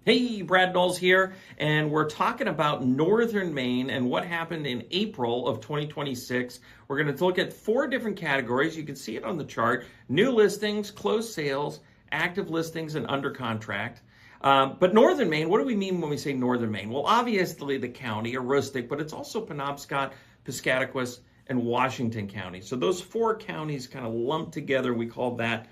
Hey, Brad Knowles here, and we're talking about Northern Maine and what happened in April of 2026. We're going to look at 4 different categories. You can see it on the chart: new listings, closed sales, active listings, and under contract. But Northern Maine, what do we mean when we say Northern Maine? Well, obviously the county, Aroostook, but it's also Penobscot, Piscataquis, and Washington County. So those 4 counties kind of lumped together, we call that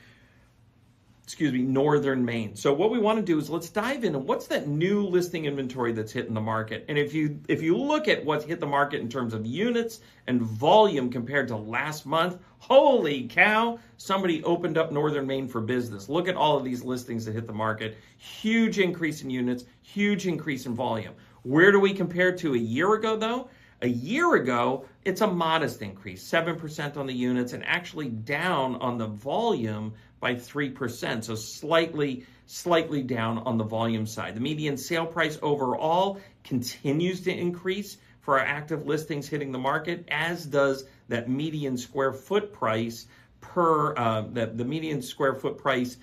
Northern Maine. So what we want to do is let's dive in. And what's that new listing inventory that's hitting the market? And if you look at what's hit the market in terms of units and volume compared to last month, holy cow, somebody opened up Northern Maine for business. Look at all of these listings that hit the market. Huge increase in units, huge increase in volume. Where do we compare to a year ago, though? A year ago, it's a modest increase, 7% on the units, and actually down on the volume by 3%, so slightly down on the volume side. The median sale price overall continues to increase for our active listings hitting the market, as does that median square foot price the median square foot price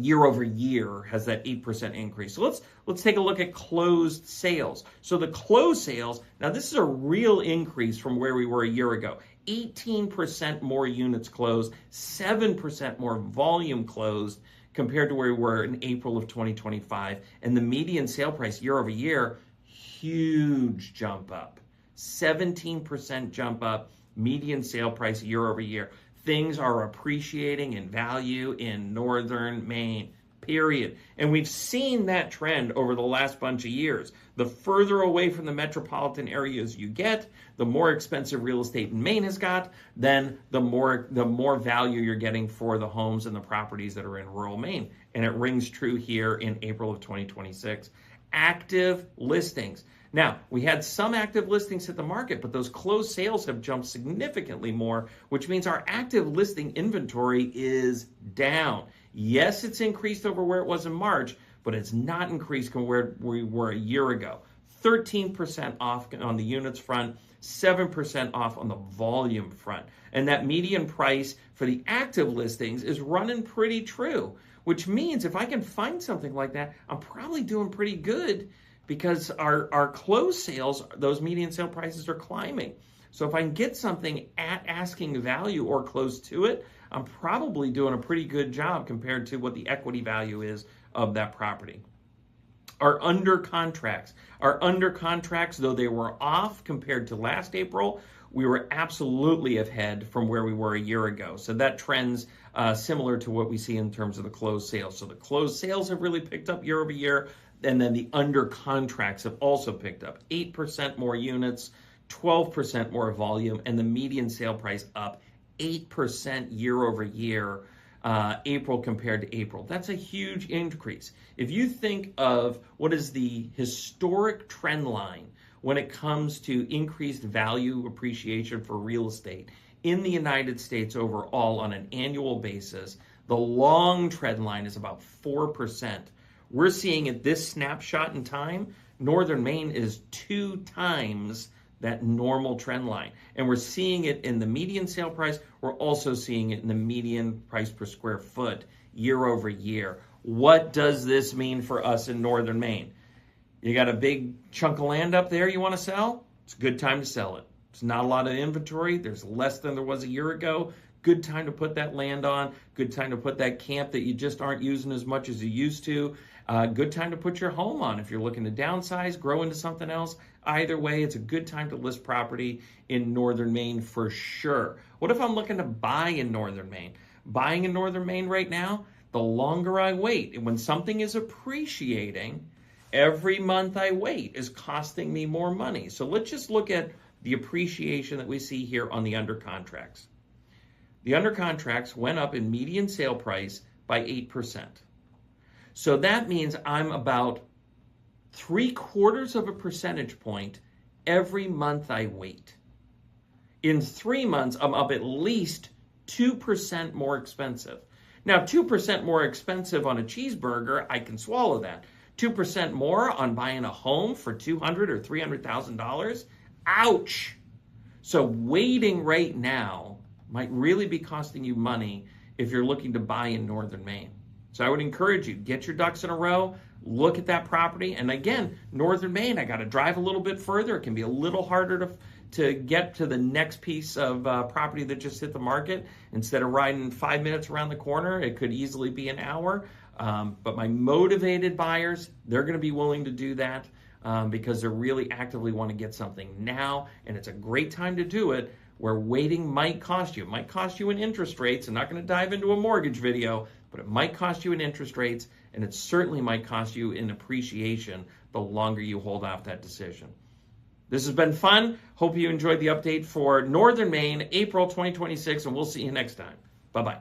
year over year has that 8% increase. So let's take a look at closed sales. So the closed sales, now this is a real increase from where we were a year ago. 18% more units closed, 7% more volume closed compared to where we were in April of 2025. And the median sale price year over year, huge jump up. 17% jump up, median sale price year over year. Things are appreciating in value in Northern Maine, period. And we've seen that trend over the last bunch of years. The further away from the metropolitan areas you get, the more expensive real estate in Maine has got, then the more value you're getting for the homes and the properties that are in rural Maine. And it rings true here in April of 2026. Active listings. Now, we had some active listings hit the market, but those closed sales have jumped significantly more, which means our active listing inventory is down. Yes, it's increased over where it was in March, but it's not increased from where we were a year ago. 13% off on the units front, 7% off on the volume front. And that median price for the active listings is running pretty true, which means if I can find something like that, I'm probably doing pretty good, because our closed sales, those median sale prices are climbing. So if I can get something at asking value or close to it, I'm probably doing a pretty good job compared to what the equity value is of that property. Our under contracts, though they were off compared to last April, we were absolutely ahead from where we were a year ago. So that trend's similar to what we see in terms of the closed sales. So the closed sales have really picked up year over year. And then the under contracts have also picked up. 8% more units, 12% more volume, and the median sale price up 8% year over year, April compared to April. That's a huge increase. If you think of what is the historic trend line when it comes to increased value appreciation for real estate in the United States overall on an annual basis, the long trend line is about 4%. We're seeing at this snapshot in time, Northern Maine is 2 times that normal trend line. And we're seeing it in the median sale price. We're also seeing it in the median price per square foot year over year. What does this mean for us in Northern Maine? You got a big chunk of land up there you want to sell? It's a good time to sell it. It's not a lot of inventory. There's less than there was a year ago. Good time to put that land on. Good time to put that camp that you just aren't using as much as you used to. Good time to put your home on if you're looking to downsize, grow into something else. Either way, it's a good time to list property in Northern Maine for sure. What if I'm looking to buy in Northern Maine? Buying in Northern Maine right now, the longer I wait, when something is appreciating, every month I wait is costing me more money. So let's just look at the appreciation that we see here on the under contracts. The under contracts went up in median sale price by 8%. So that means I'm about 3/4 of a percentage point every month I wait. In 3 months, I'm up at least 2% more expensive. Now, 2% more expensive on a cheeseburger, I can swallow that. 2% more on buying a home for $200,000 or $300,000, ouch. So waiting right now might really be costing you money if you're looking to buy in Northern Maine. So I would encourage you, get your ducks in a row, look at that property. And again, Northern Maine, I got to drive a little bit further. It can be a little harder to get to the next piece of property that just hit the market. Instead of riding 5 minutes around the corner, it could easily be an hour. But my motivated buyers, they're going to be willing to do that because they really actively want to get something now. And it's a great time to do it where waiting might cost you. It might cost you in interest rates. I'm not going to dive into a mortgage video, but it might cost you in interest rates, and it certainly might cost you in appreciation the longer you hold off that decision. This has been fun. Hope you enjoyed the update for Northern Maine, April 2026, and we'll see you next time. Bye-bye.